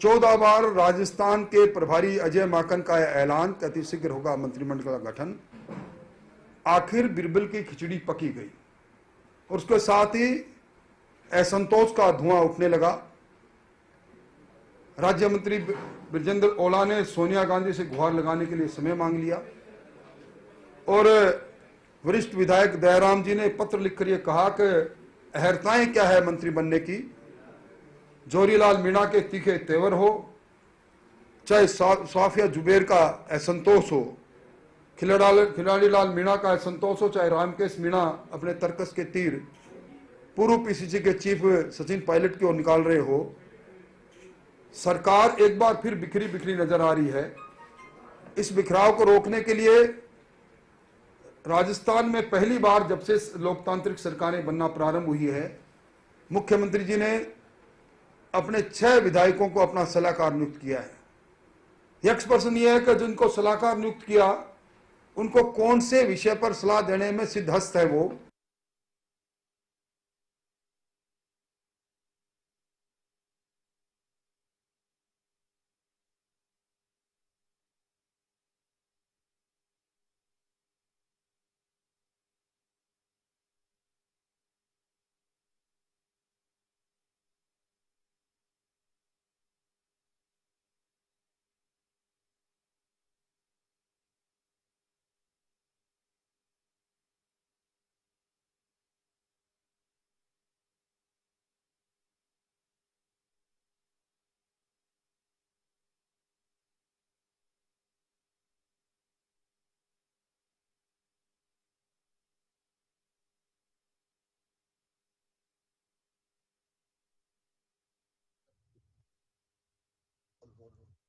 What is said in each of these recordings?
14 बार राजस्थान के प्रभारी अजय माकन का ऐलान कि अतिशीघ्र होगा मंत्रिमंडल का गठन। आखिर बिरबल की खिचड़ी पकी गई और उसके साथ ही असंतोष का धुआं उठने लगा। राज्य मंत्री ब्रजेंद्र ओला ने सोनिया गांधी से गुहार लगाने के लिए समय मांग लिया और वरिष्ठ विधायक दयाराम जी ने पत्र लिखकर यह कहा कि अहर्ताएं क्या है मंत्री बनने की। जोरीलाल मीणा के तीखे तेवर हो, चाहे साफिया जुबेर का असंतोष हो, खिलाड़ी लाल मीणा का असंतोष हो, चाहे रामकेश मीणा अपने तर्कस के तीर पूर्व पीसीसी के चीफ सचिन पायलट की ओर निकाल रहे हो, सरकार एक बार फिर बिखरी बिखरी नजर आ रही है। इस बिखराव को रोकने के लिए राजस्थान में पहली बार जब से लोकतांत्रिक सरकारें बनना प्रारंभ हुई है, मुख्यमंत्री जी ने अपने 6 विधायकों को अपना सलाहकार नियुक्त किया है। यक्ष प्रश्न यह है कि जिनको सलाहकार नियुक्त किया उनको कौन से विषय पर सलाह देने में सिद्धहस्त है वो।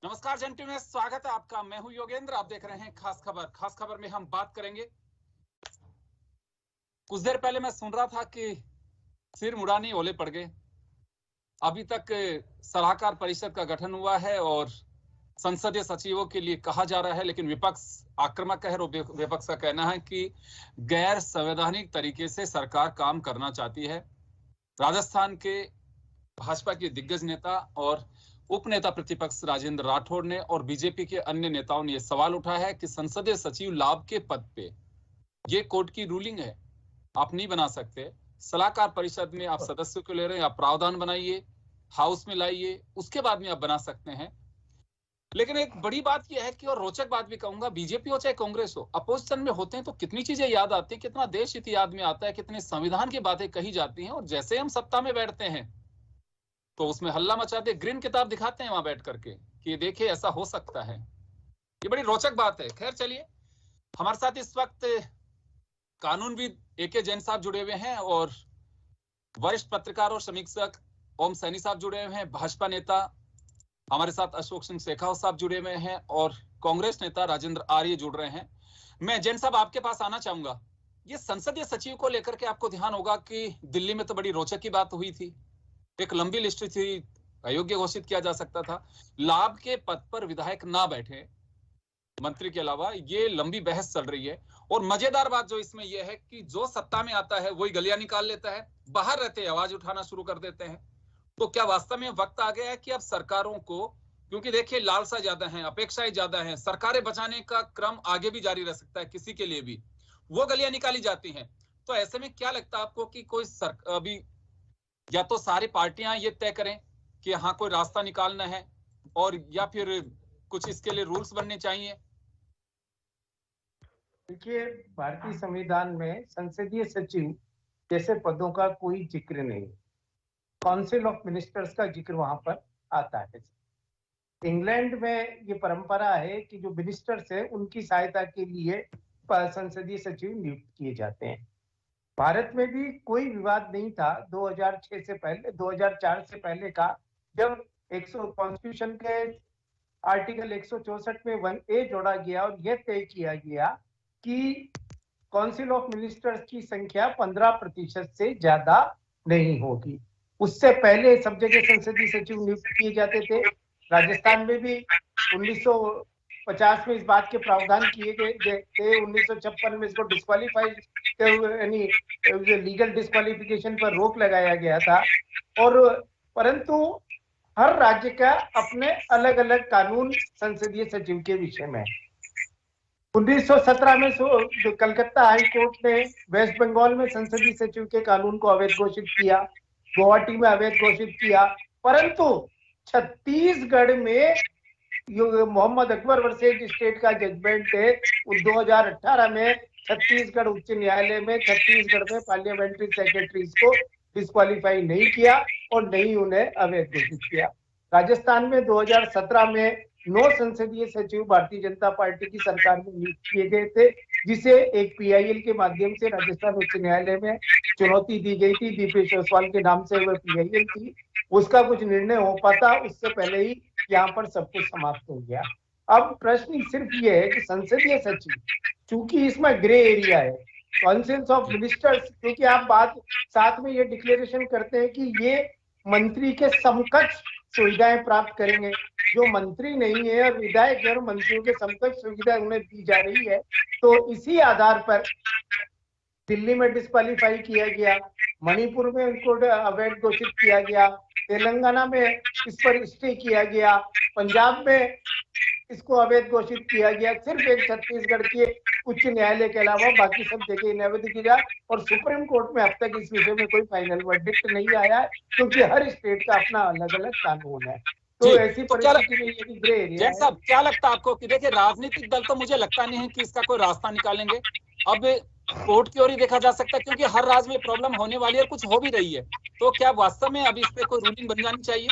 नमस्कार जंटू में स्वागत है आपका। मैं हूं योगेंद्र, आप देख रहे हैं खास खबर। खास खबर में हम बात करेंगे, कुछ देर पहले मैं सुन रहा था कि सिर मुड़ानी ओले पड़ गए। अभी तक सलाहकार परिषद का गठन हुआ है और संसदीय सचिवों के लिए कहा जा रहा है, लेकिन विपक्ष आक्रामक है और विपक्ष का कहना है कि गैर संवैधानिक तरीके से सरकार काम करना चाहती है। राजस्थान के भाजपा के दिग्गज नेता और उपनेता प्रतिपक्ष राजेंद्र राठौड़ ने और बीजेपी के अन्य नेताओं ने यह सवाल उठाया है कि संसदीय सचिव लाभ के पद पे, ये कोर्ट की रूलिंग है, आप नहीं बना सकते। सलाहकार परिषद में आप सदस्यों को ले रहे हैं, आप प्रावधान बनाइए, हाउस में लाइए, उसके बाद में आप बना सकते हैं। लेकिन एक बड़ी बात यह है कि, और रोचक बात भी कहूंगा, बीजेपी हो चाहे कांग्रेस हो, अपोजिशन में होते हैं तो कितनी चीजें याद आती है, कितना देश हित याद में आता है, कितने संविधान की बातें कही जाती हैं, और जैसे हम सत्ता में बैठते हैं तो उसमें हल्ला मचाते, ग्रीन किताब दिखाते हैं वहां बैठ करके कि देखिए ऐसा हो सकता है। ये बड़ी रोचक बात है। खैर चलिए, हमारे साथ इस वक्त कानूनविद एके जैन साहब जुड़े हुए हैं और वरिष्ठ पत्रकार और समीक्षक ओम सैनी साहब जुड़े हुए हैं। भाजपा नेता हमारे साथ अशोक सिंह शेखावत साहब जुड़े हुए हैं और कांग्रेस नेता राजेंद्र आर्य जुड़ रहे हैं। मैं जैन साहब आपके पास आना चाहूंगा। ये संसदीय सचिव को लेकर के आपको ध्यान होगा कि दिल्ली में तो बड़ी रोचक की बात हुई थी, एक लंबी लिस्ट थी, अयोग्य घोषित किया जा सकता था। लाभ के पद पर विधायक ना बैठे मंत्री के अलावा, ये लंबी बहस चल रही है। और मजेदार बात जो इसमें यह है कि जो सत्ता में आता है वही गलियां निकाल लेता है, बाहर रहते आवाज उठाना शुरू कर देते हैं। तो क्या वास्तव में वक्त आ गया है कि अब सरकारों को, क्योंकि देखिए लालसा ज्यादा है, अपेक्षाएं ज्यादा है, सरकारें बचाने का क्रम आगे भी जारी रह सकता है, किसी के लिए भी वो गलियां निकाली जाती हैं। तो ऐसे में क्या लगता है आपको कि कोई अभी या तो सारी पार्टियां ये तय करें कि हाँ कोई रास्ता निकालना है, और या फिर कुछ इसके लिए रूल्स बनने चाहिए? देखिए, भारतीय संविधान में संसदीय सचिव जैसे पदों का कोई जिक्र नहीं। काउंसिल ऑफ मिनिस्टर्स का जिक्र वहां पर आता है। इंग्लैंड में ये परंपरा है कि जो मिनिस्टर्स है उनकी सहायता के लिए संसदीय सचिव नियुक्त किए जाते हैं। भारत में भी कोई विवाद नहीं था 2006 से पहले, 2004 से पहले का, जब कॉन्स्टिट्यूशन के आर्टिकल 164 में 1A जोड़ा गया और यह तय किया गया कि काउंसिल ऑफ मिनिस्टर्स की संख्या 15% से ज्यादा नहीं होगी। उससे पहले सब जगह संसदीय सचिव नियुक्त किए जाते थे। राजस्थान में भी 1950 में इस बात के प्रावधान किए गए थे। 1956 में इसको डिस्क्वालीफाई, यानी लीगल डिस्क्वालिफिकेशन पर रोक लगाया गया था। और परंतु हर राज्य का अपने अलग अलग कानून संसदीय सचिव के विषय में। 1917 में कलकत्ता हाई कोर्ट ने वेस्ट बंगाल में संसदीय सचिव के कानून को अवैध घोषित किया, गुवाहाटी में अवैध घोषित किया, परंतु छत्तीसगढ़ में मोहम्मद अकबर वर्सेज स्टेट का जजमेंट है 2018 में छत्तीसगढ़ उच्च न्यायालय में छत्तीसगढ़ में पार्लियामेंट्री सेक्रेटरीज को डिस्क्वालीफाई नहीं किया और नहीं उन्हें अवैध घोषित किया। राजस्थान में 2017 में 9 संसदीय सचिव भारतीय जनता पार्टी की सरकार में नियुक्त किए गए थे, जिसे एक पीआईएल के माध्यम से राजस्थान उच्च न्यायालय में चुनौती दी गई थी। दीपेश ओसवाल के नाम से वह पीआईएल थी, उसका कुछ निर्णय हो पाता उससे पहले ही यहाँ पर सब कुछ समाप्त हो गया। अब प्रश्न सिर्फ ये है कि संसदीय सचिव, चूंकि इसमें ग्रे एरिया है, काउंसिल्स ऑफ मिनिस्टर्स, क्योंकि आप बात साथ में ये डिक्लेरेशन करते हैं कि ये मंत्री के समकक्ष सुविधाएं प्राप्त करेंगे, जो मंत्री नहीं है और विधायक और मंत्रियों के समकक्ष सुविधा उन्हें दी जा रही है, तो इसी आधार पर दिल्ली में डिस्क्वालीफाई किया गया, मणिपुर में उनको अवैध घोषित किया गया, तेलंगाना में इस पर स्टे किया गया, पंजाब में इसको अवैध घोषित किया गया। सिर्फ एक छत्तीसगढ़ के उच्च न्यायालय के अलावा बाकी सब जगह अनवैध किया और सुप्रीम कोर्ट में अब तक इस विषय में कोई फाइनल वर्डिक्ट नहीं आया है, क्योंकि हर स्टेट का अपना अलग अलग कानून है। तो ऐसी परिस्थिति में ये ग्रे एरिया है। साहब, क्या लगता है आपको कि देखिए राजनीतिक दल तो मुझे लगता नहीं है कि इसका कोई रास्ता निकालेंगे। अब कोर्ट की ओर ही देखा जा सकता है, क्योंकि हर राज्य में प्रॉब्लम होने वाली है, कुछ हो भी रही है। तो क्या वास्तव में अभी इस पे कोई रूलिंग बन जानी चाहिए?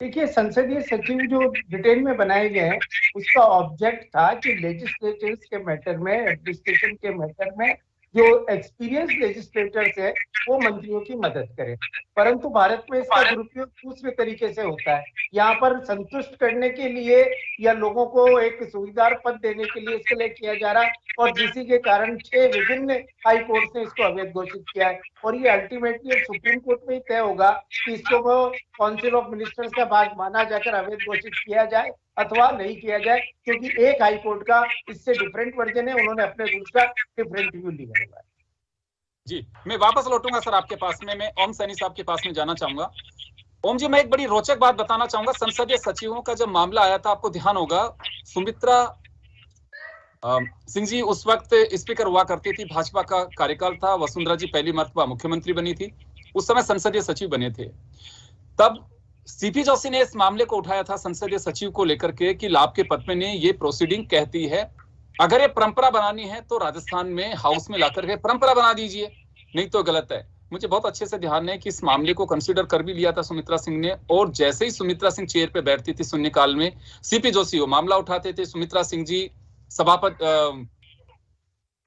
देखिए, संसदीय सचिव जो ब्रिटेन में बनाए गए हैं, उसका ऑब्जेक्ट था कि लेजिस्लेचर्स के मैटर में, एडमिनिस्ट्रेशन के मैटर में जो एक्सपीरियंस लेजिस्लेटर्स है वो मंत्रियों की मदद करें। परंतु भारत में इसका दुरुपयोग दूसरे तरीके से होता है। यहाँ पर संतुष्ट करने के लिए या लोगों को एक सुविधार पद देने के लिए इसके लिए किया जा रहा है, और जिसी के कारण 6 विभिन्न हाई कोर्ट ने इसको अवैध घोषित किया है। और ये अल्टीमेटली सुप्रीम कोर्ट में ही तय होगा कि इसको वो काउंसिल ऑफ मिनिस्टर्स का भाग माना जाकर अवैध घोषित किया जाए अथवा नहीं किया जाए, क्योंकि एक हाई कोर्ट का इससे डिफरेंट वर्जन है, उन्होंने अपने रूल्स का डिफरेंट व्यू लिया हुआ है। जी, मैं वापस लौटूंगा सर आपके पास में, मैं ओम सैनी साहब के पास में जाना चाहूंगा। ओम जी, मैं एक बड़ी रोचक बात बताना चाहूंगा। संसदीय सचिवों का जब मामला आया था, आपको ध्यान होगा, सुमित्रा सिंह जी उस वक्त स्पीकर हुआ करती थी, भाजपा का कार्यकाल था, वसुंधरा जी पहली मर्तबा मुख्यमंत्री बनी थी, उस समय संसदीय सचिव बने थे। तब सीपी जोशी ने इस मामले को उठाया था संसदीय सचिव को लेकर के कि लाभ के पद में ये प्रोसीडिंग कहती है अगर ये परंपरा बनानी है तो राजस्थान में हाउस में लाकर के परंपरा बना दीजिए, नहीं तो गलत है। मुझे बहुत अच्छे से ध्यान है कि इस मामले को कंसीडर कर भी लिया था सुमित्रा सिंह ने, और जैसे ही सुमित्रा सिंह चेयर पे बैठती थी शून्यकाल में, सीपी जोशी वो मामला उठाते थे, सुमित्रा सिंह जी सभापति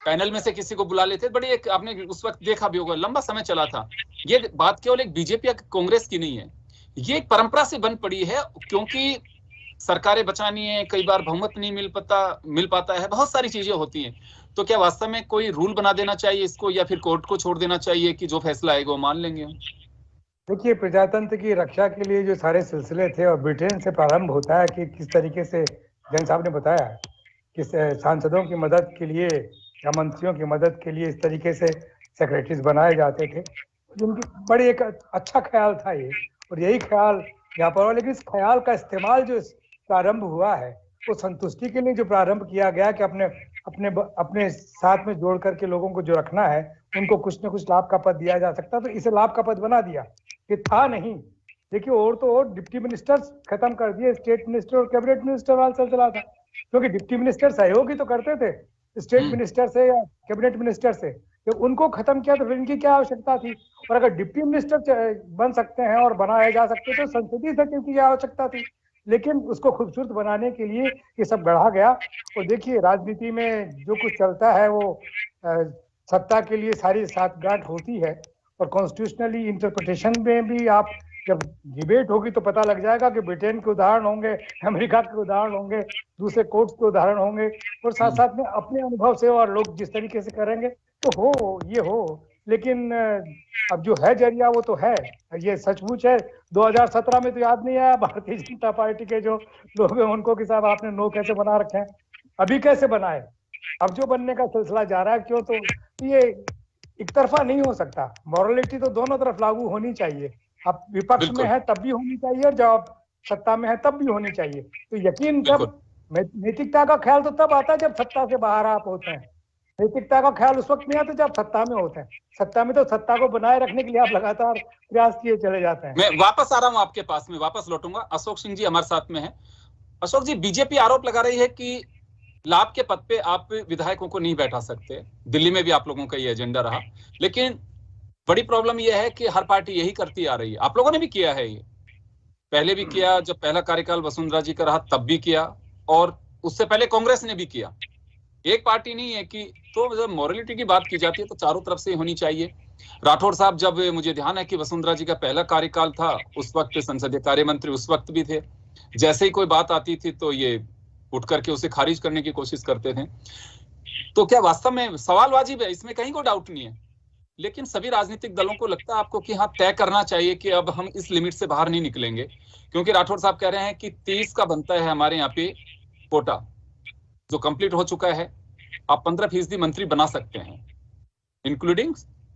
पैनल में से किसी को बुला लेते। बड़ी एक आपने उस वक्त देखा भी होगा, लंबा समय चला था। ये बात केवल एक बीजेपी या कांग्रेस की नहीं है, ये एक परंपरा से बन पड़ी है, क्योंकि सरकारें बचानी है, कई बार बहुमत नहीं मिल पाता है, बहुत सारी चीजें होती हैं। तो क्या वास्तव में कोई रूल बना देना चाहिए इसको, या फिर कोर्ट को छोड़ देना चाहिए कि जो फैसला आएगा वो मान लेंगे? देखिए, प्रजातंत्र की रक्षा के लिए जो सारे सिलसिले थे और ब्रिटेन से प्रारंभ होता है कि किस तरीके से जैन साहब ने बताया कि सांसदों की मदद के लिए या मंत्रियों की मदद के लिए इस तरीके से सेक्रेटरीज बनाए जाते थे, जिनकी बड़ी एक अच्छा ख्याल था ये, और यही ख्याल यहाँ पर। लेकिन इस ख्याल का इस्तेमाल जो प्रारंभ हुआ है वो संतुष्टि के लिए जो प्रारंभ किया गया कि अपने साथ में जोड़ करके लोगों को जो रखना है उनको कुछ न कुछ लाभ का पद दिया जा सकता, तो इसे लाभ का पद बना दिया। ये था नहीं। देखिए, और तो और डिप्टी मिनिस्टर्स खत्म कर दिए, स्टेट मिनिस्टर और कैबिनेट मिनिस्टर वाला सिलसिला था, क्योंकि डिप्टी मिनिस्टर सहयोगी तो करते थे स्टेट मिनिस्टर से या कैबिनेट मिनिस्टर से, तो उनको खत्म किया तो फिर इनकी क्या आवश्यकता थी। और अगर डिप्टी मिनिस्टर बन सकते हैं और बनाए जा सकते तो संसदीय सचिव की आवश्यकता थी, लेकिन उसको खूबसूरत बनाने के लिए ये सब गढ़ा गया। और देखिए, राजनीति में जो कुछ चलता है वो सत्ता के लिए सारी साठगांठ होती है, और कॉन्स्टिट्यूशनली इंटरप्रिटेशन में भी आप जब डिबेट होगी तो पता लग जाएगा कि ब्रिटेन के उदाहरण होंगे, अमेरिका के उदाहरण होंगे, दूसरे कोर्ट्स के उदाहरण होंगे, और साथ साथ में अपने अनुभव से और लोग जिस तरीके से करेंगे तो हो। लेकिन अब जो है जरिया वो तो है, ये सचमुच है। 2017 में तो याद नहीं आया भारतीय जनता पार्टी के जो लोग हैं उनको कि साहब आपने नो कैसे बना रखे हैं, अभी कैसे बनाए, अब जो बनने का सिलसिला जा रहा है क्यों, तो ये एक तरफा नहीं हो सकता। मॉरलिटी तो दोनों तरफ लागू होनी चाहिए, आप विपक्ष में बिल्कुल। है तब भी होनी चाहिए और जब आप सत्ता में है तब भी होनी चाहिए। तो यकीन तब नैतिकता का ख्याल तो तब आता है जब सत्ता से बाहर आप होते हैं। नैतिकता का ख्याल उस वक्त नहीं आता जब सत्ता में होते हैं। सत्ता में तो सत्ता को बनाए रखने के लिए आप लगातार प्रयास किए चले जाते हैं। मैं वापस आ रहा हूं आपके पास में, वापस लौटूंगा। अशोक सिंह जी हमारे साथ में है। अशोक जी, बीजेपी आरोप लगा रही है कि लाभ के पद पे आप विधायकों को नहीं बैठा सकते। दिल्ली में भी आप लोगों का ये एजेंडा रहा, लेकिन बड़ी प्रॉब्लम यह है कि हर पार्टी यही करती आ रही है। आप लोगों ने भी किया है, ये पहले भी किया, जब पहला कार्यकाल वसुंधरा जी का रहा तब भी किया, और उससे पहले कांग्रेस ने भी किया। एक पार्टी नहीं है कि, तो जब मॉरलिटी की बात की जाती है तो चारों तरफ से होनी चाहिए। राठौड़ साहब, जब मुझे ध्यान है कि वसुंधरा जी का पहला कार्यकाल था, उस वक्त संसदीय कार्य मंत्री उस वक्त भी थे। जैसे ही कोई बात आती थी तो ये उठ करके उसे खारिज करने की कोशिश करते थे। तो क्या वास्तव में सवाल वाजिब है, इसमें कहीं कोई डाउट नहीं है, लेकिन सभी राजनीतिक दलों को लगता है आपको कि हाँ, तय करना चाहिए कि अब हम इस लिमिट से बाहर नहीं निकलेंगे, क्योंकि राठौड़ साहब कह रहे हैं कि 30 का बनता है हमारे यहाँ पे कोटा, जो कंप्लीट हो चुका है। आप 15% मंत्री बना सकते हैं, इंक्लूडिंग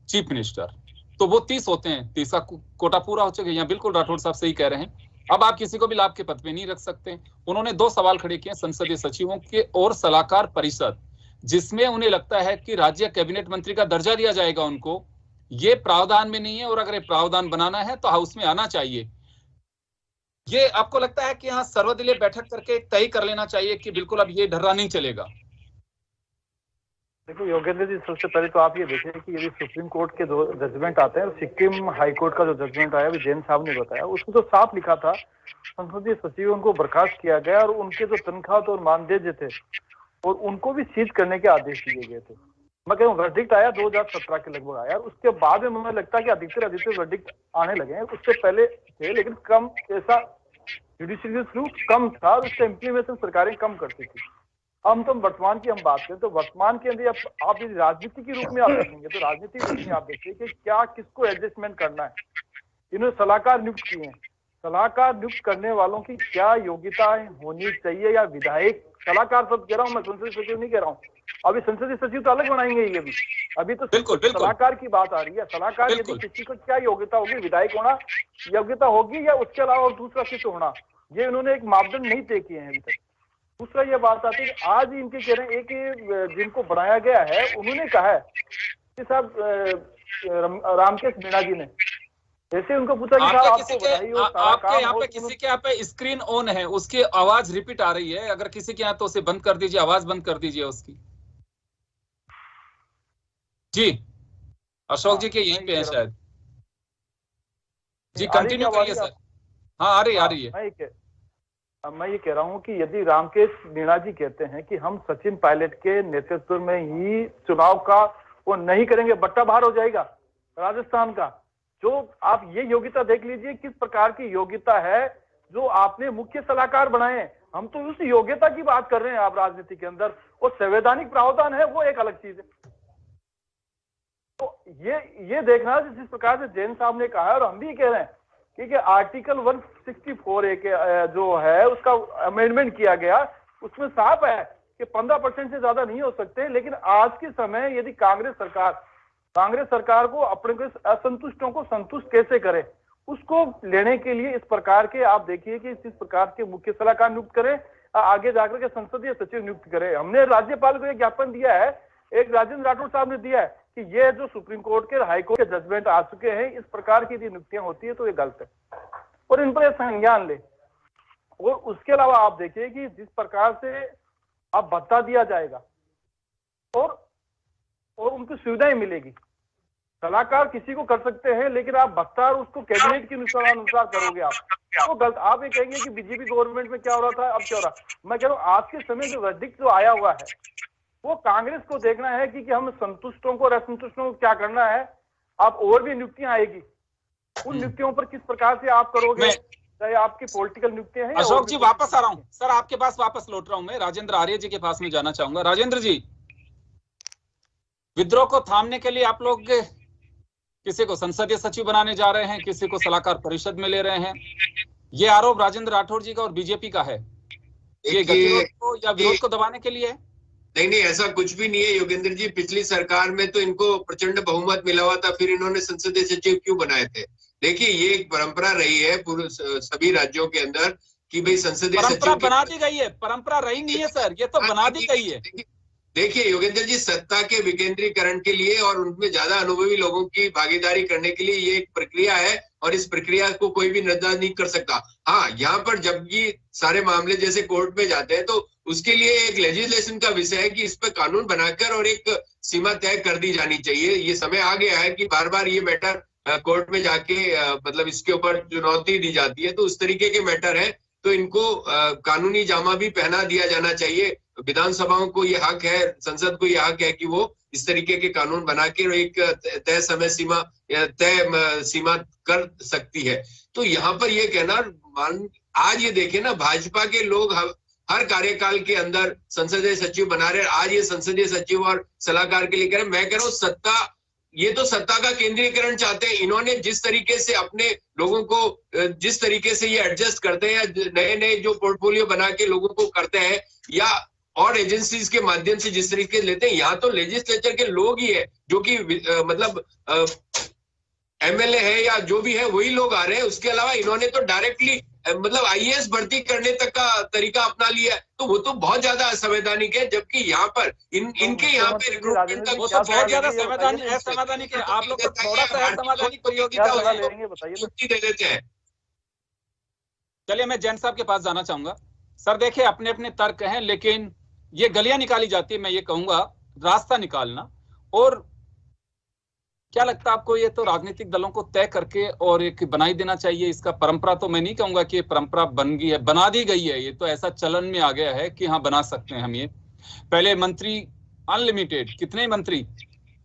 चीफ मिनिस्टर, तो वो 30 होते हैं। 30 का कोटा पूरा हो चुका है। यहाँ बिल्कुल राठौड़ साहब सही कह रहे हैं। अब आप किसी को भी लाभ के पद पे नहीं रख सकते। उन्होंने 2 सवाल खड़े किए संसदीय सचिवों के और सलाहकार परिषद, जिसमें उन्हें लगता है कि राज्य कैबिनेट मंत्री का दर्जा दिया जाएगा उनको। ये प्रावधान में नहीं है, और अगर ये प्रावधान बनाना है तो हाउस में आना चाहिए। ये आपको लगता है कि यहाँ सर्वदलीय बैठक करके तय कर लेना चाहिए कि बिल्कुल अब ये ढर्रा नहीं चलेगा? देखो योगेंद्र जी, सबसे पहले तो आप ये देखें कि यदि सुप्रीम कोर्ट के 2 जजमेंट आते हैं, सिक्किम हाई कोर्ट का जो जजमेंट आया, जैन साहब ने बताया, उसमें तो साफ लिखा था संसदीय सचिव उनको बर्खास्त किया गया और उनके जो तनख्वाह और मानदेय थे और उनको भी सीज करने के आदेश दिए गए थे। मैं कह रहा हूँ वर्डिक्ट आया 2017 के लगभग आया, और उसके बाद में मुझे लगता है कि अधिकतर वर्डिक्ट आने लगे हैं। उससे पहले थे लेकिन कम, ऐसा जुडिशरी थ्रू कम था, और उसका इम्प्लीमेंटेशन सरकारें कम करती थी। हम तो वर्तमान की हम बात करें तो वर्तमान के अंदर आप यदि राजनीति के रूप में आप देखेंगे तो राजनीति के रूप में आप देखिए कि क्या किसको एडजस्टमेंट करना है। इन्होंने सलाहकार नियुक्त किए हैं, सलाहकार नियुक्त करने वालों की क्या योग्यताएं होनी चाहिए, या विधायक सलाहकार सब कह रहा हूँ मैं, संसदीय सचिव नहीं कह रहा हूँ। अभी संसदीय सचिव तो अलग बनाएंगे ये भी, अभी तो बिल्कुल, बिल्कुल। सलाहकार की बात आ रही है। सलाहकार यदि किसी को क्या योग्यता होगी, विधायक होना योग्यता होगी, या उसके अलावा दूसरा किसी होना, ये इन्होंने एक मापदंड नहीं तय किए हैं अभी तक। दूसरा ये बात आती है कि आज इनके कह रहे हैं एक जिनको बनाया गया है, उन्होंने कहा है कि साहब रामकेश मीणा जी ने, जैसे उनको पूछा कि साहब आपको बधाई हो, आपके यहाँ पे किसी के यहाँ पे स्क्रीन ऑन है, उसकी आवाज रिपीट आ रही है, अगर किसी के यहाँ तो उसे बंद कर दीजिए, आवाज बंद कर दीजिए उसकी। जी अशोक जी के यहीं पे है शायद। जी कंटिन्यू करिए सर। हाँ आ रही है। मैं ये कह रहा हूं कि यदि रामकेश मीणा जी कहते हैं कि हम सचिन पायलट के नेतृत्व में ही चुनाव का वो नहीं करेंगे, बट्टा बाहर हो जाएगा राजस्थान का, जो आप ये योग्यता देख लीजिए किस प्रकार की योग्यता है जो आपने मुख्य सलाहकार बनाए हैं। हम तो उस योग्यता की बात कर रहे हैं आप राजनीति के अंदर, और संवैधानिक प्रावधान है वो एक अलग चीज है। तो ये देखना जिस प्रकार से जैन साहब ने कहा है, और हम भी कह रहे हैं कि आर्टिकल 164 एक जो है उसका अमेंडमेंट किया गया, उसमें साफ है कि 15% से ज्यादा नहीं हो सकते। लेकिन आज के समय यदि कांग्रेस सरकार को अपने असंतुष्टों को संतुष्ट कैसे करे, उसको लेने के लिए इस प्रकार के आप देखिए कि इस प्रकार के मुख्य सलाहकार नियुक्त करें, आगे जाकर के संसदीय सचिव नियुक्त करें। हमने राज्यपाल को एक ज्ञापन दिया है, एक राजेंद्र राठौड़ साहब ने दिया है कि ये जो सुप्रीम कोर्ट के हाई कोर्ट के जजमेंट आ चुके हैं, इस प्रकार की यदि नियुक्तियां होती है तो ये गलत है और इन पर संज्ञान ले। और उसके अलावा आप देखिए कि जिस प्रकार से अब भत्ता दिया जाएगा और उनको सुविधाएं मिलेगी। सलाहकार किसी को कर सकते हैं, लेकिन आप भत्ता उसको कैबिनेट के अनुसार करोगे आप, तो गलत। आप ये कहेंगे कि बीजेपी गवर्नमेंट में क्या हो रहा था, अब क्या हो रहा। मैं कह रहा हूँ आज के समय जो वर्डिक्ट जो आया हुआ है वो कांग्रेस को देखना है कि हम संतुष्टों को और असंतुष्टों को क्या करना है। आप और भी नियुक्तियां आएगी, उन नियुक्तियों पर किस प्रकार से आप करोगे, चाहे आपकी पॉलिटिकल नियुक्तियां हैं। अशोक जी वापस आ रहा हूं सर, आपके पास वापस लौट रहा हूं मैं। राजेंद्र आर्य जी के पास में जाना चाहूंगा। राजेंद्र जी, विद्रोह को थामने के लिए आप लोग किसी को संसदीय सचिव बनाने जा रहे हैं, किसी को सलाहकार परिषद में ले रहे हैं। ये आरोप राजेंद्र राठौड़ जी का और बीजेपी का है। ये गतिरोध को या विरोध को दबाने के लिए है? नहीं, ऐसा कुछ भी नहीं है योगेंद्र जी। पिछली सरकार में तो इनको प्रचंड बहुमत मिला हुआ था, फिर इन्होंने संसदीय सचिव क्यों बनाए थे। देखिए ये एक परंपरा रही है पूरे सभी राज्यों के अंदर कि भाई संसदीय परंपरा सचिव बना दी गई है, परंपरा रही नहीं है सर, ये तो बना दी गई है। देखिए योगेंद्र जी, सत्ता के विकेंद्रीकरण के लिए और उनमें ज्यादा अनुभवी लोगों की भागीदारी करने के लिए ये एक प्रक्रिया है और इस प्रक्रिया को कोई भी नजर नहीं कर सकता। हाँ, यहाँ पर जब ये सारे मामले जैसे कोर्ट में जाते हैं तो उसके लिए एक लेजिस्लेशन का विषय है कि इस पर कानून बनाकर और एक सीमा तय कर दी जानी चाहिए। ये समय आ गया है कि बार बार ये मैटर कोर्ट में जाके मतलब इसके ऊपर चुनौती दी जाती है, तो उस तरीके के मैटर है तो इनको कानूनी जामा भी पहना दिया जाना चाहिए। विधानसभाओं को ये हक है, संसद को ये हक है कि वो इस तरीके के कानून बना के एक तय समय सीमा या तय सीमा कर सकती है। तो यहाँ पर ये कहना, आज ये देखे ना, भाजपा के लोग हर कार्यकाल के अंदर संसदीय सचिव बना रहे, आज ये संसदीय सचिव और सलाहकार के लिए कह रहे। मैं कह रहा हूँ ये तो सत्ता का केंद्रीकरण चाहते हैं। इन्होंने जिस तरीके से अपने लोगों को जिस तरीके से ये एडजस्ट करते हैं या नए नए जो पोर्टफोलियो बना के लोगों को करते हैं या और एजेंसीज के माध्यम से जिस तरीके से लेते हैं, यहाँ तो लेजिस्लेचर के लोग ही है जो कि मतलब एमएलए है या जो भी है वही लोग आ रहे हैं। उसके अलावा इन्होंने तो डायरेक्टली मतलब आईएएस भर्ती करने तक का तरीका अपना लिया है, तो वो तो बहुत ज्यादा असंवैधानिक है। जबकि यहाँ पर इनके यहाँ पे रिक्रूटमेंट का वो तो बहुत ज्यादा असंवैधानिक है। आप लोग तो थोड़ा सा असंवैधानिक प्रयोगिता दे देते हैं। चलिए मैं जैन साहब के पास जाना चाहूंगा। सर देखिए, अपने अपने तर्क हैं, लेकिन ये गलियां निकाली जाती है, मैं ये कहूंगा रास्ता निकालना। और क्या लगता है आपको, ये तो राजनीतिक दलों को तय करके और एक बनाई देना चाहिए इसका परंपरा? तो मैं नहीं कहूंगा कि ये परंपरा बन गई है, बना दी गई है। ये तो ऐसा चलन में आ गया है कि हाँ बना सकते हैं हम ये। पहले मंत्री अनलिमिटेड, कितने मंत्री,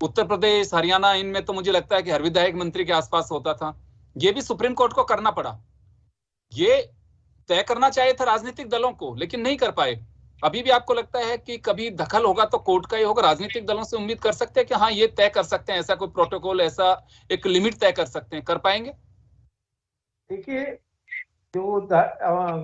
उत्तर प्रदेश हरियाणा, इनमें तो मुझे लगता है कि हर विधायक मंत्री के आसपास होता था। ये भी सुप्रीम कोर्ट को करना पड़ा, ये तय करना चाहिए था राजनीतिक दलों को, लेकिन नहीं कर पाए। अभी भी आपको लगता है कि कभी दखल होगा तो कोर्ट का ही होगा? राजनीतिक दलों से उम्मीद कर सकते हैं कि हाँ ये तय कर सकते हैं, ऐसा कोई प्रोटोकॉल, ऐसा एक लिमिट तय कर सकते हैं, कर पाएंगे? देखिए, जो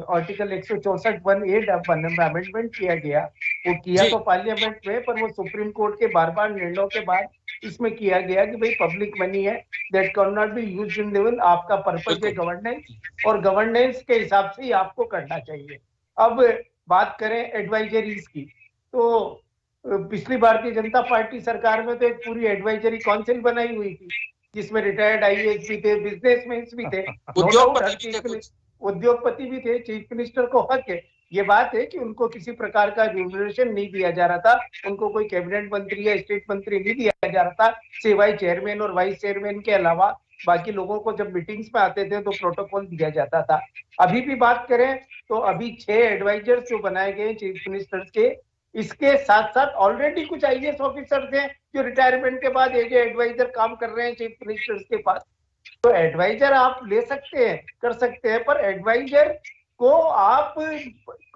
आर्टिकल 164(1)(a) अमेंडमेंट किया गया, वो किया तो पार्लियामेंट में, पर वो सुप्रीम कोर्ट के बार बार निर्णयों के बाद इसमें किया गया कि भाई पब्लिक मनी है, that can not be used in देवल, आपका पर्पज है गवर्नेंस, और गवर्नेंस के हिसाब से ही आपको करना चाहिए। अब बात करें एडवाइजरीज की, तो पिछली भारतीय जनता पार्टी सरकार में तो एक पूरी एडवाइजरी काउंसिल बनाई हुई थी, जिसमें रिटायर्ड आईएएस भी थे, बिजनेसमैन भी थे, उद्योगपति भी थे। चीफ मिनिस्टर को हक है, ये बात है कि उनको किसी प्रकार का रिम्यूनरेशन नहीं दिया जा रहा था, उनको कोई कैबिनेट मंत्री या स्टेट मंत्री नहीं दिया जा रहा था, सिवाय चेयरमैन और वाइस चेयरमैन के अलावा बाकी लोगों को जब मीटिंग्स में आते थे तो प्रोटोकॉल दिया जाता था। अभी भी बात करें तो अभी 6 एडवाइजर्स जो बनाए गए चीफ मिनिस्टर्स के, इसके साथ साथ ऑलरेडी कुछ आईएएस ऑफिसर्स हैं जो रिटायरमेंट के बाद एज एडवाइजर काम कर रहे हैं चीफ मिनिस्टर्स के पास। तो एडवाइजर आप ले सकते हैं, कर सकते हैं, पर एडवाइजर को आप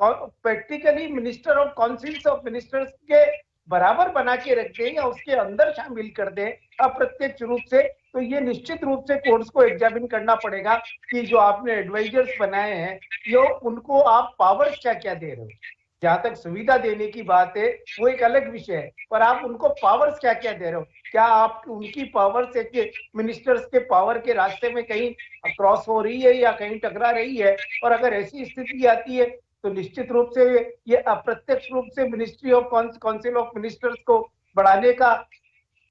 practically minister of councils of ministers के बराबर बना के रख दें या उसके अंदर शामिल कर दें अप्रत्यक्ष रूप से, तो ये निश्चित रूप से कोर्ट्स को एग्जामिन करना पड़ेगा कि जो आपने एडवाइजर्स बनाए हैं, ये उनको आप पावर्स क्या क्या दे रहे हो। जहां तक सुविधा देने की बात है वो एक अलग विषय है, पर आप उनको पावर्स क्या क्या दे रहे हो? क्या आप उनकी पावर्स एक मिनिस्टर्स के पावर के रास्ते में कहीं क्रॉस हो रही है या कहीं टकरा रही है? और अगर ऐसी स्थिति आती है तो निश्चित रूप से ये अप्रत्यक्ष रूप से ministry of council of ministers को बढ़ाने का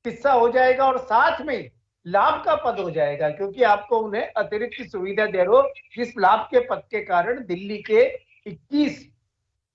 किस्सा हो जाएगा और साथ में लाभ का पद हो जाएगा, क्योंकि आपको उन्हें अतिरिक्त सुविधा दे रहे हो, जिस लाभ के पद के कारण दिल्ली के 21,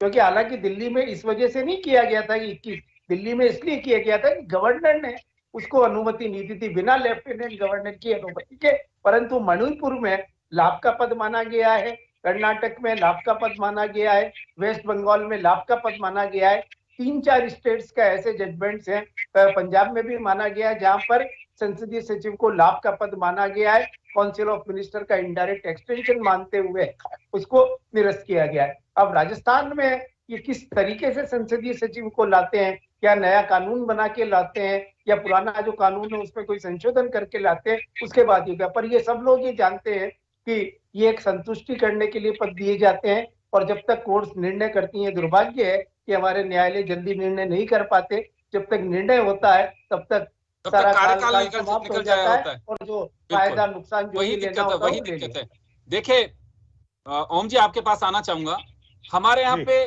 क्योंकि हालांकि दिल्ली में इस वजह से नहीं किया गया था कि 21, दिल्ली में इसलिए किया गया था कि गवर्नर ने उसको अनुमति नहीं दी थी, बिना लेफ्टिनेंट गवर्नर की अनुमति के, परंतु मणिपुर में लाभ का पद माना गया है, कर्नाटक में लाभ का पद माना गया है, वेस्ट बंगाल में लाभ का पद माना गया है, 3-4 स्टेट्स का ऐसे जजमेंट्स हैं, पंजाब में भी माना गया है जहां पर संसदीय सचिव को लाभ का पद माना गया है, काउंसिल ऑफ मिनिस्टर का इनडायरेक्ट एक्सटेंशन मानते हुए उसको निरस्त किया गया है। अब राजस्थान में ये किस तरीके से संसदीय सचिव को लाते हैं, क्या नया कानून बना के लाते हैं या पुराना जो कानून है उसमें कोई संशोधन करके लाते हैं, उसके बाद ही क्या, पर ये सब लोग ये जानते हैं कि ये एक संतुष्टि करने के लिए पद दिए जाते हैं, और जब तक कोर्ट्स निर्णय करती हैं, दुर्भाग्य है कि हमारे न्यायालय जल्दी निर्णय नहीं कर पाते, जब तक निर्णय होता है तब तक तब सारा तक कार्यकाल कार्यकाल समाप्त हो निकल जाया जाता होता है है। और जो फायदा नुकसान जो वही भी लेना दिक्कत है, होता वही वो ले दिक्कत लें। है। देखिए ओम जी, आपके पास आना चाहूंगा। हमारे यहाँ जी। पे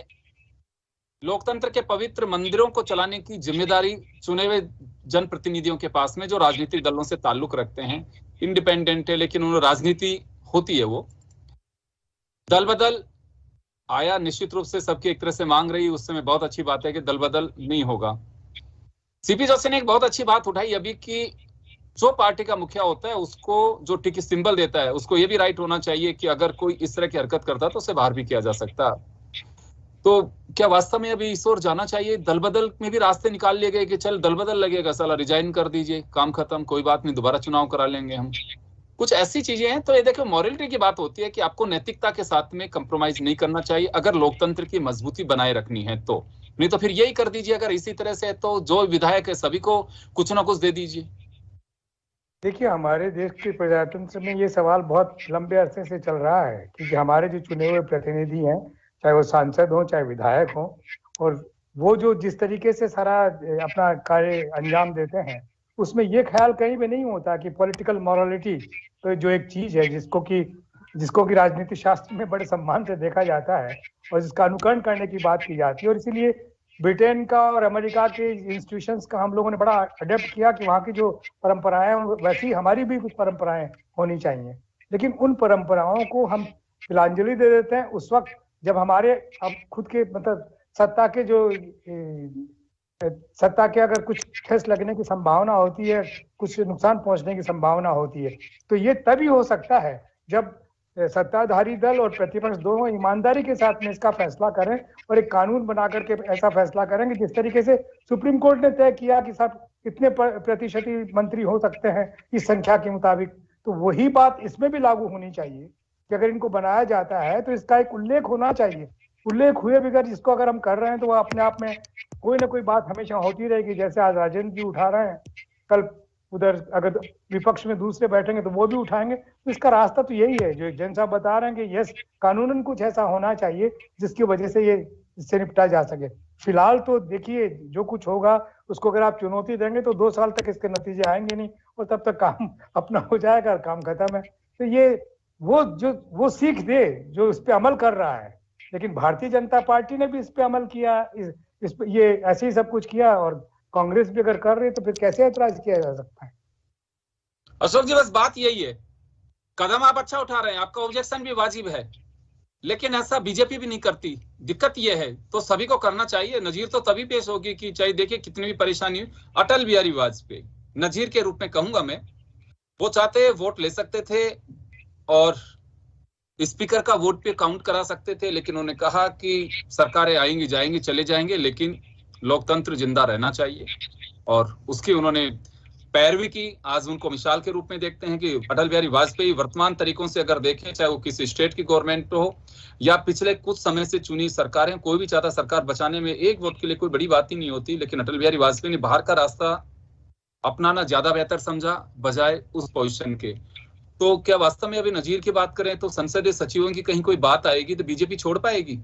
लोकतंत्र के पवित्र मंदिरों को चलाने की जिम्मेदारी चुने हुए जनप्रतिनिधियों के पास में, जो राजनीतिक दलों से ताल्लुक रखते हैं, इंडिपेंडेंट है लेकिन उन्होंने राजनीति होती है। वो दल बदल आया, निश्चित रूप से सबकी एक तरह से मांग रही, उस समय बहुत अच्छी बात है कि दल बदल नहीं होगा। सीपी जोशी ने एक बहुत अच्छी बात उठाई अभी कि जो पार्टी का मुखिया होता है उसको जो टिकट सिंबल देता है, उसको ये भी राइट होना चाहिए कि अगर कोई इस तरह की हरकत करता है तो उसे बाहर भी किया जा सकता। तो क्या वास्तव में अभी इस ओर जाना चाहिए? दल बदल में भी रास्ते निकाल लिए गए कि चल दल बदल लगेगा, साला रिजाइन कर दीजिए, काम खत्म, कोई बात नहीं, दोबारा चुनाव करा लेंगे हम। कुछ ऐसी चीजें हैं। तो ये देखो, मॉरलिटी की बात होती है कि आपको नैतिकता के साथ में कंप्रोमाइज नहीं करना चाहिए अगर लोकतंत्र की मजबूती बनाए रखनी है तो। नहीं तो फिर यही कर दीजिए, अगर इसी तरह से है तो जो विधायक है सभी को कुछ ना कुछ दे दीजिए। देखिए, हमारे देश के प्रजातंत्र में ये सवाल बहुत लंबे अरसे से चल रहा है कि हमारे जो चुने हुए प्रतिनिधि हैं, चाहे वो सांसद हो चाहे विधायक हो, और वो जो जिस तरीके से सारा अपना कार्य अंजाम देते हैं, उसमें ये ख्याल कहीं भी नहीं होता कि पॉलिटिकल मॉरलिटी तो जो एक चीज है जिसको कि राजनीति शास्त्र में बड़े सम्मान से देखा जाता है और जिसका अनुकरण करने की बात की जाती है। और इसीलिए ब्रिटेन का और अमेरिका के इंस्टीट्यूशंस का हम लोगों ने बड़ा अडेप्ट किया कि वहाँ की जो परंपराएं हैं वैसी हमारी भी कुछ परंपराएं होनी चाहिए। लेकिन उन परंपराओं को हम तिलांजलि दे देते हैं उस वक्त जब हमारे अब खुद के मतलब सत्ता के अगर कुछ ठेस लगने की संभावना होती है, कुछ नुकसान पहुंचने की संभावना होती है, तो ये तभी हो सकता है जब सत्ताधारी दल और प्रतिपक्ष दोनों ईमानदारी के साथ में इसका फैसला करें और एक कानून बना करके ऐसा फैसला करेंगे जिस तरीके से सुप्रीम कोर्ट ने तय किया कि सब कितने प्रतिशत मंत्री हो सकते हैं इस संख्या के मुताबिक। तो वही बात इसमें भी लागू होनी चाहिए कि अगर इनको बनाया जाता है तो इसका एक उल्लेख होना चाहिए। उल्लेख हुए बगैर जिसको अगर हम कर रहे हैं तो वह अपने आप में कोई ना कोई बात हमेशा होती रहेगी। जैसे आज राजेंद्र जी उठा रहे हैं, कल उधर अगर विपक्ष में दूसरे बैठेंगे तो वो भी उठाएंगे। तो इसका रास्ता तो यही है जो एक जन साहब बता रहे हैं कि यस, कानूनन कुछ ऐसा होना चाहिए जिसकी वजह से ये इससे निपटा जा सके। फिलहाल तो देखिए जो कुछ होगा उसको अगर आप चुनौती देंगे तो 2 साल तक इसके नतीजे आएंगे नहीं और तब तक काम अपना हो जाएगा और काम खत्म है। तो ये वो सीख दे जो इस पे अमल कर रहा है। लेकिन भारतीय जनता पार्टी ने भी इस पे अमल किया, इस पे ये ऐसे ही सब कुछ किया और कांग्रेस भी अगर कर रही है तो फिर कैसे ऐतराज किया जा सकता है? अशोक जी, बस बात यही है, कदम आप अच्छा उठा रहे हैं, आपका ऑब्जेक्शन भी वाजिब है, लेकिन ऐसा बीजेपी भी नहीं करती। दिक्कत यह है, तो सभी को करना चाहिए। नजीर तो तभी पेश होगी कि चाहे देखिए कितनी भी परेशानी हो। अटल बिहारी वाजपेयी नजीर के रूप में कहूंगा मैं, वो चाहते वोट ले सकते थे और स्पीकर का वोट पे काउंट करा सकते थे, लेकिन उन्होंने कहा कि सरकारें आएंगी जाएंगी चले जाएंगे लेकिन लोकतंत्र जिंदा रहना चाहिए, और उसकी उन्होंने पैरवी की। आज उनको मिसाल के रूप में देखते हैं कि अटल बिहारी वाजपेयी वर्तमान तरीकों से अगर देखें, चाहे वो किसी स्टेट की गवर्नमेंट हो या पिछले कुछ समय से चुनी सरकारें, कोई भी चाहता सरकार बचाने में एक वोट के लिए कोई बड़ी बात ही नहीं होती, लेकिन अटल बिहारी वाजपेयी ने बाहर का रास्ता अपनाना ज्यादा बेहतर समझा बजाय उस पोजीशन के। तो क्या वास्तव में अभी नजीर की बात करें तो संसदीय सचिवों की कहीं कोई बात आएगी तो बीजेपी छोड़ पाएगी?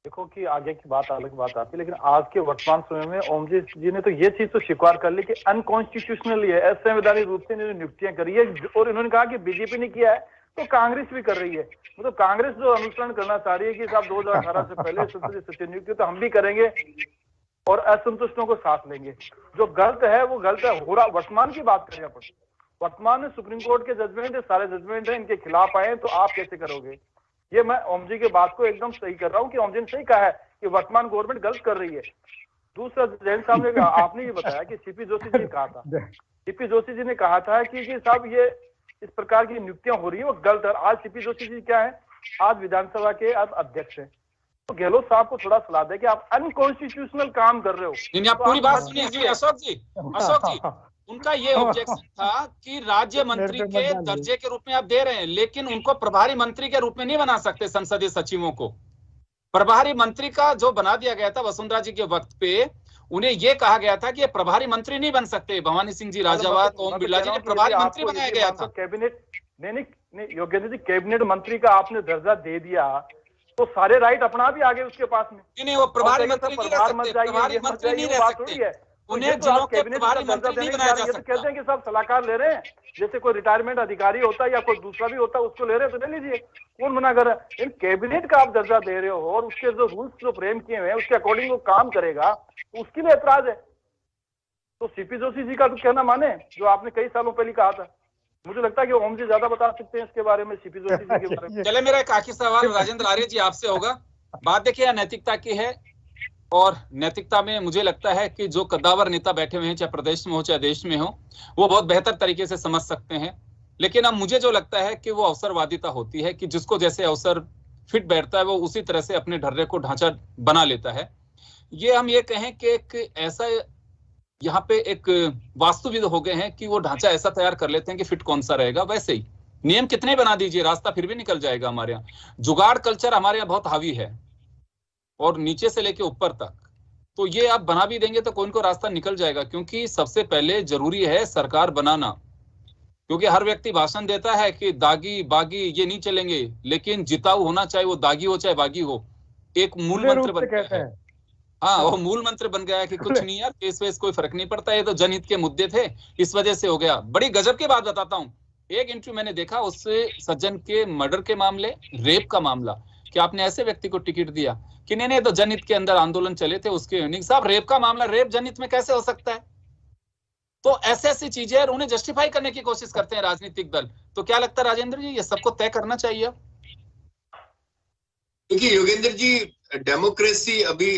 देखो कि आगे की बात अलग बात आती है, लेकिन आज के वर्तमान समय में ओम जी ने तो ये चीज तो स्वीकार कर ली कि अनकॉन्स्टिट्यूशनल है, असंवैधानिक रूप से इन्होंने नियुक्तियां करी है। और इन्होंने कहा कि बीजेपी ने किया है तो कांग्रेस भी कर रही है। मतलब कांग्रेस जो अनुसरण करना चाह रही है कि साहब 2018 से पहले संसदीय सचिव नियुक्ति तो हम भी करेंगे और असंतुष्टों को साथ लेंगे। जो गलत है वो गलत है। हो रहा वर्तमान की बात करें अपन, वर्तमान में सुप्रीम कोर्ट के जजमेंट है, सारे जजमेंट है, इनके खिलाफ आए तो आप कैसे करोगे? ये मैं ओम जी के बात को एकदम सही कर रहा हूँ कि ओम जी ने सही कहा है कि वर्तमान गवर्नमेंट गलत कर रही है। दूसरा जैन साहब ने आपने ये बताया कि सीपी जोशी जी ने कहा था, सीपी जोशी जी ने कहा था कि साहब ये इस प्रकार की नियुक्तियां हो रही है वो गलत है। आज सीपी जोशी जी क्या है, आज विधानसभा के आज अध्यक्ष हैं। तो गहलोत साहब को थोड़ा सलाह दे कि आप अनकॉन्स्टिट्यूशनल काम कर रहे हो। नहीं, आप पूरी बात सुनिए अशोक जी, उनका ये ऑब्जेक्शन था कि राज्य मंत्री के दर्जे के रूप में आप दे रहे हैं, लेकिन उनको प्रभारी मंत्री के रूप में नहीं बना सकते। संसदीय सचिवों को प्रभारी मंत्री का जो बना दिया गया था वसुंधरा जी के वक्त पे, उन्हें यह कहा गया था कि ये प्रभारी मंत्री नहीं बन सकते। भवानी सिंह जी राजावत, ओम बिरला जी ने प्रभारी मंत्री बनाया गया था। कैबिनेट नहीं योगेंद्र जी, कैबिनेट मंत्री का आपने दर्जा दे दिया तो सारे राइट अपना भी आ गए उसके पास में। नहीं, वो प्रभारी मंत्री नहीं रह सकते, प्रभारी मंत्री नहीं रह सकते। उन्हें ये तो जिलों आप के कैबिनेट का प्रभारी दर्जा मंत्री नहीं देने बनाया के जा लिए तो सकता। कहते हैं कि सब सलाहकार ले रहे हैं, जैसे कोई रिटायरमेंट अधिकारी होता है या कोई दूसरा भी होता है उसको ले रहे हैं तो ले लीजिए, कौन मना कर रहा है। इन कैबिनेट का आप दर्जा दे रहे हो और उसके जो रूल्स जो फ्रेम किए हुए हैं उसके अकॉर्डिंग वो काम करेगा, तो उसके लिए ऐतराज है। तो सीपी जोशी जी का तो कहना माने, जो आपने कई सालों पहले कहा था। मुझे लगता है कि ओम जी ज्यादा बता सकते हैं इसके बारे में, सीपी जोशी जी के बारे में। चले, मेरा एक आखिरी सवाल राजेंद्र आर्य जी आपसे होगा। बात देखिए नैतिकता की है, और नैतिकता में मुझे लगता है कि जो कद्दावर नेता बैठे हुए हैं, चाहे प्रदेश में हो चाहे देश में हो, वो बहुत बेहतर तरीके से समझ सकते हैं। लेकिन अब मुझे जो लगता है कि वो अवसरवादिता होती है कि जिसको जैसे अवसर फिट बैठता है वो उसी तरह से अपने ढर्रे को ढांचा बना लेता है। ये हम ये कहें कि एक ऐसा यहाँ पे एक वास्तुविद हो गए हैं कि वो ढांचा ऐसा तैयार कर लेते हैं कि फिट कौन सा रहेगा। वैसे ही नियम कितने बना दीजिए, रास्ता फिर भी निकल जाएगा। हमारे यहाँ जुगाड़ कल्चर हमारे यहाँ बहुत हावी है, और नीचे से लेके ऊपर तक। तो ये आप बना भी देंगे तो कोई को रास्ता निकल जाएगा, क्योंकि सबसे पहले जरूरी है सरकार बनाना। क्योंकि हर व्यक्ति भाषण देता है कि दागी बागी ये नहीं चलेंगे, लेकिन जिताऊ होना चाहे वो दागी हो चाहे बागी हो, एक मूल मंत्र बन गया है। हाँ, वो मूल मंत्र बन गया है कि कुछ नहीं यार, केस वेस कोई फर्क नहीं पड़ता, ये तो जनहित के मुद्दे थे इस वजह से हो गया। बड़ी गजब की बात बताता हूँ, एक इंटरव्यू मैंने देखा, उससे सज्जन के मर्डर के मामले, रेप का मामला, कि आपने ऐसे व्यक्ति को टिकट दिया कि नहीं तो जनहित के अंदर आंदोलन चले थे उसके। नहीं साहब, रेप का मामला रेप जनहित में कैसे हो सकता है? तो ऐसे ऐसी चीजें और उन्हें जस्टिफाई करने की कोशिश करते हैं राजनीतिक दल। तो क्या लगता है राजेंद्र जी, ये सबको तय करना चाहिए? देखिए योगेंद्र जी, डेमोक्रेसी अभी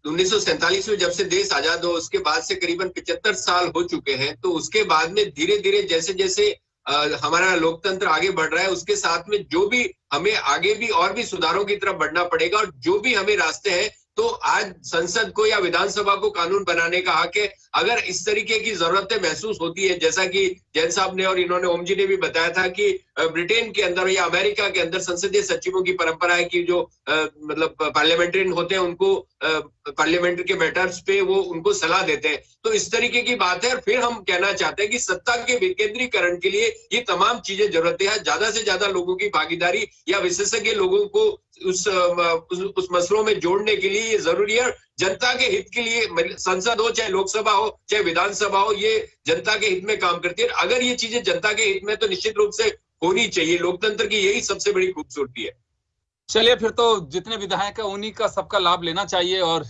1947 में जब से देश आजाद हो उसके बाद से करीबन 75 साल हो चुके हैं। तो उसके बाद में धीरे धीरे जैसे जैसे हमारा लोकतंत्र आगे बढ़ रहा है, उसके साथ में जो भी हमें आगे भी और भी सुधारों की तरफ बढ़ना पड़ेगा, और जो भी हमें रास्ते हैं, तो आज संसद को या विधानसभा को कानून बनाने का हक है। अगर इस तरीके की जरूरतें महसूस होती है, जैसा कि जैन साहब ने और इन्होंने ओम जी ने भी बताया था कि ब्रिटेन के अंदर या अमेरिका के अंदर संसदीय सचिवों की परंपरा है कि जो मतलब पार्लियामेंटेरियन होते हैं उनको पार्लियामेंट के मैटर्स पे वो उनको सलाह देते हैं। तो इस तरीके की बात है। और फिर हम कहना चाहते हैं कि सत्ता के विकेंद्रीकरण के लिए ये तमाम चीजें जरूरतें हैं। ज्यादा से ज्यादा लोगों की भागीदारी या विशेषज्ञ लोगों को उस मसलों में जोड़ने के लिए ये जरूरी है। जनता के हित के लिए संसद हो चाहे लोकसभा हो चाहे विधानसभा हो, ये जनता के हित में काम करती है। अगर ये चीजें जनता के हित में तो निश्चित रूप से होनी चाहिए। लोकतंत्र की यही सबसे बड़ी खूबसूरती है। चलिए, फिर तो जितने विधायक है उन्हीं का सबका लाभ लेना चाहिए, और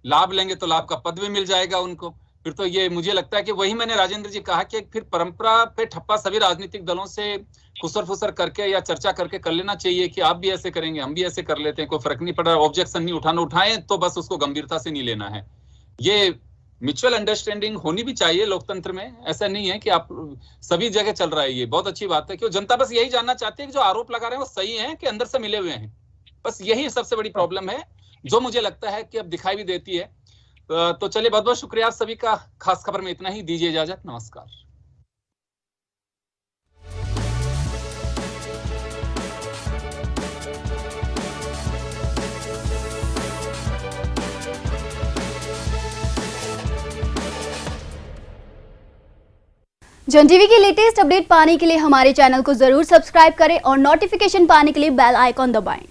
लाभ लेंगे तो लाभ का पद भी मिल जाएगा उनको। फिर तो ये मुझे लगता है कि वही मैंने राजेंद्र जी कहा कि फिर परंपरा पे ठप्पा सभी राजनीतिक दलों से खुसर फुसर करके या चर्चा करके कर लेना चाहिए कि आप भी ऐसे करेंगे, हम भी ऐसे कर लेते हैं, कोई फर्क नहीं पड़ रहा, ऑब्जेक्शन नहीं उठाना, उठाएं तो बस उसको गंभीरता से नहीं लेना है। ये म्यूचुअल अंडरस्टैंडिंग होनी भी चाहिए लोकतंत्र में। ऐसा नहीं है कि आप सभी जगह चल रहा है, ये बहुत अच्छी बात है। क्यों जनता बस यही जानना चाहती है कि जो आरोप लगा रहे हैं वो सही है कि अंदर से मिले हुए हैं। बस यही सबसे बड़ी प्रॉब्लम है जो मुझे लगता है कि अब दिखाई भी देती है। तो चलिए, बहुत बहुत शुक्रिया आप सभी का। खास खबर में इतना ही, दीजिए इजाजत, नमस्कार। जन टीवी की लेटेस्ट अपडेट पाने के लिए हमारे चैनल को जरूर सब्सक्राइब करें और नोटिफिकेशन पाने के लिए बेल आइकॉन दबाएं।